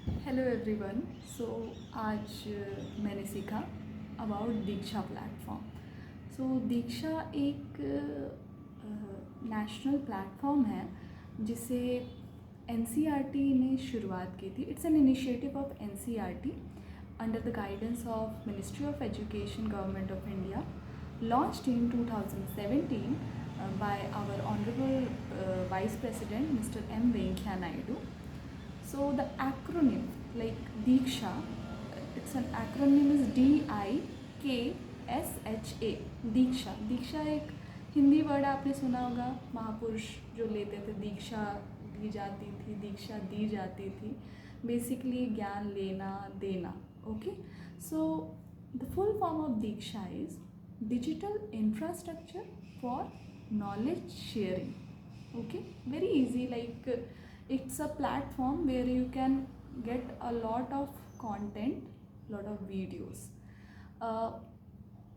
Hello everyone. सो आज मैंने सीखा अबाउट दीक्षा प्लेटफॉर्म। दीक्षा एक नेशनल प्लेटफॉर्म है जिसे एनसीईआरटी ने शुरुआत की थी। It's an initiative of NCERT under the guidance of ministry of education government of India, launched in 2017 by our honorable Vice President Mr. M. Venkaiah Naidu. So the acronym like Diksha, it's an acronym is DIKSHA, दीक्षा। दीक्षा एक Hindi word आपने सुना होगा, महापुरुष जो लेते थे दीक्षा दी जाती थी, दीक्षा दी जाती थी, बेसिकली ज्ञान लेना देना। Okay, so the full form of Diksha is digital infrastructure for knowledge sharing. Okay, very easy, like it's a platform where you can get a lot of content, lot of videos.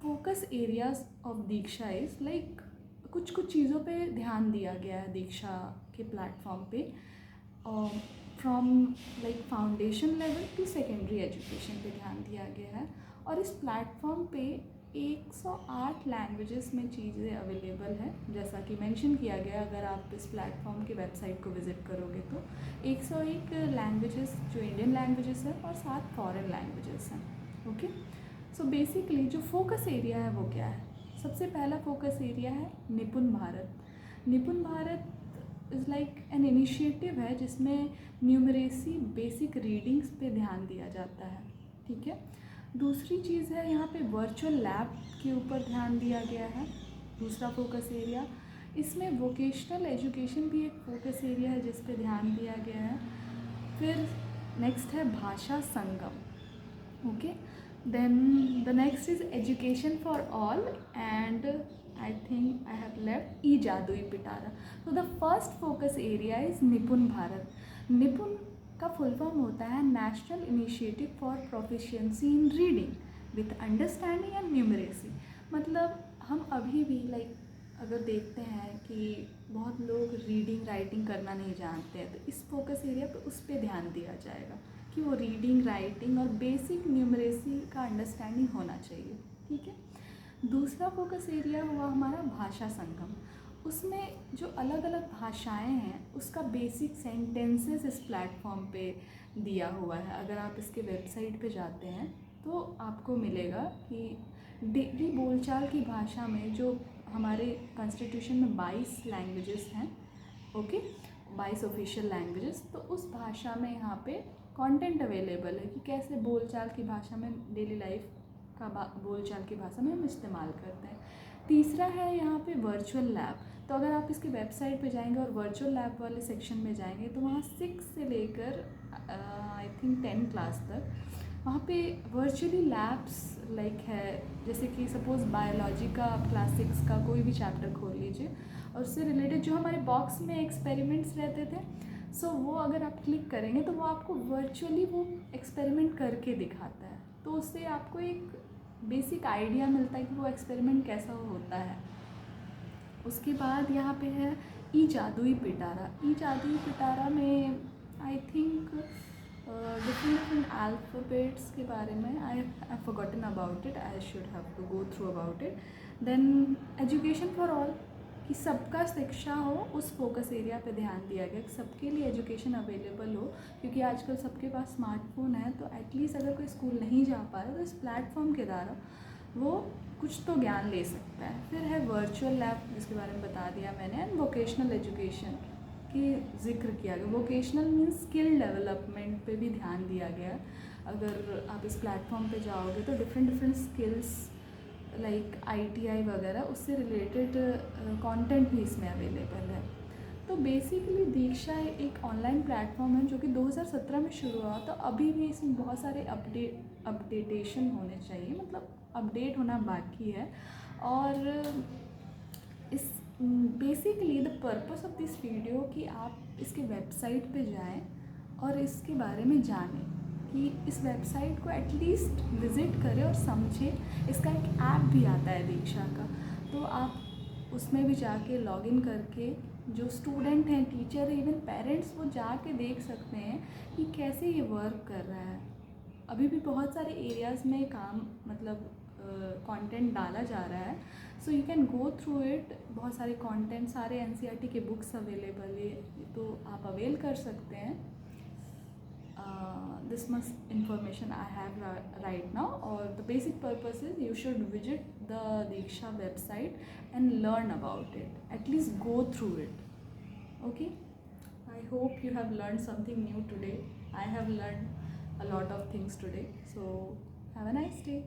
Focus areas of Diksha is like कुछ कुछ चीज़ों पे ध्यान दिया गया है दीक्षा के platform पे, from like foundation level to secondary education पे ध्यान दिया गया है। और इस प्लेटफॉर्म पे 108 लैंग्वेजेस में चीज़ें अवेलेबल है, जैसा कि मेंशन किया गया। अगर आप इस प्लेटफॉर्म की वेबसाइट को विज़िट करोगे तो 101 लैंग्वेजेस जो इंडियन लैंग्वेजेस हैं और 7 फॉरेन लैंग्वेजेस हैं। ओके, सो बेसिकली जो फोकस एरिया है वो क्या है? सबसे पहला फोकस एरिया है निपुण भारत। निपुण Bharat is like an initiative है जिसमें न्यूमरेसी बेसिक रीडिंग्स पे ध्यान दिया जाता है। ठीक है, दूसरी चीज़ है यहाँ पे वर्चुअल लैब के ऊपर ध्यान दिया गया है, दूसरा फोकस एरिया। इसमें वोकेशनल एजुकेशन भी एक फोकस एरिया है जिस पे ध्यान दिया गया है। फिर नेक्स्ट है Bhasha Sangam. Okay, then the next is education for all, and I think I have left E-Jadui Pitara. So the first focus area is निपुण भारत। निपुण का फुल फॉर्म होता है national initiative for proficiency in reading with understanding and numeracy. मतलब हम अभी भी like अगर देखते हैं कि बहुत लोग रीडिंग राइटिंग करना नहीं जानते हैं, तो इस फोकस एरिया पे उस पर ध्यान दिया जाएगा कि वो रीडिंग राइटिंग और बेसिक न्यूमरेसी का अंडरस्टैंडिंग होना चाहिए। ठीक है, दूसरा फोकस एरिया हुआ हमारा भाषा संगम। उसमें जो अलग अलग भाषाएं हैं उसका बेसिक सेंटेंसेस इस प्लेटफॉर्म पे दिया हुआ है। अगर आप इसके वेबसाइट पे जाते हैं तो आपको मिलेगा कि डेली बोलचाल की भाषा में जो हमारे कॉन्स्टिट्यूशन में 22 लैंग्वेजेस हैं, ओके, 22 ऑफिशियल लैंग्वेजेस, तो उस भाषा में यहाँ पे कंटेंट अवेलेबल है कि कैसे बोलचाल की भाषा में डेली लाइफ का बोलचाल की भाषा में हम इस्तेमाल करते हैं। तीसरा है यहाँ पे वर्चुअल लैब। तो अगर आप इसकी वेबसाइट पे जाएंगे और वर्चुअल लैब वाले सेक्शन में जाएंगे तो वहाँ 6 से लेकर आई थिंक 10 क्लास तक वहाँ पे वर्चुअली लैब्स लाइक है। जैसे कि सपोज़ बायोलॉजी का क्लास 6 का कोई भी चैप्टर खोल लीजिए और उससे रिलेटेड जो हमारे बॉक्स में एक्सपेरिमेंट्स रहते थे, सो वो अगर आप क्लिक करेंगे तो वो आपको वर्चुअली वो एक्सपेरिमेंट करके दिखाता है। तो उससे आपको एक बेसिक आइडिया मिलता है कि वो एक्सपेरिमेंट कैसा होता है। उसके बाद यहाँ पे है ई-जादुई पिटारा। ई-जादुई पिटारा में आई थिंक डिफरेंट अल्फ़ाबेट्स के बारे में I forgotten about it, I should have to go through about it. Then education for all, कि सबका शिक्षा हो, उस फोकस एरिया पे ध्यान दिया गया कि सबके लिए एजुकेशन अवेलेबल हो, क्योंकि आजकल सबके पास स्मार्टफोन है। तो एटलीस्ट अगर कोई स्कूल नहीं जा पा रहा तो इस प्लेटफॉर्म के द्वारा वो कुछ तो ज्ञान ले सकता है। फिर है वर्चुअल लैब जिसके बारे में बता दिया मैंने, एंड वोकेशनल एजुकेशन की जिक्र किया गया। वोकेशनल मीन्स स्किल डेवलपमेंट पे भी ध्यान दिया गया। अगर आप इस प्लेटफॉर्म पे जाओगे तो डिफरेंट स्किल्स लाइक ITI वगैरह उससे रिलेटेड कंटेंट भी इसमें अवेलेबल है। तो बेसिकली दीक्षा एक ऑनलाइन प्लेटफॉर्म है जो कि 2017 में शुरू हुआ। तो अभी भी इसमें बहुत सारे अपडेटेशन होने चाहिए, मतलब अपडेट होना बाकी है। और इस basically the purpose of this video कि आप इसके वेबसाइट पे जाएं और इसके बारे में जानें कि इस वेबसाइट को एटलीस्ट विज़िट करें और समझें। इसका एक ऐप भी आता है दीक्षा का, तो आप उसमें भी जाके लॉगिन करके जो स्टूडेंट हैं, टीचर है, इवन पेरेंट्स, वो जाके देख सकते हैं कि कैसे ये वर्क कर रहा है। अभी भी बहुत सारे एरियाज़ में काम मतलब कंटेंट डाला जा रहा है, so you can go through it. बहुत सारे कंटेंट, सारे एनसीईआरटी के बुक्स अवेलेबल है, तो आप अवेल कर सकते हैं। this much information I have right now, or the basic purpose is you should visit the Diksha website and learn about it, at least go through it. Okay, I hope you have learned something new today. I have learned a lot of things today, so have a nice day.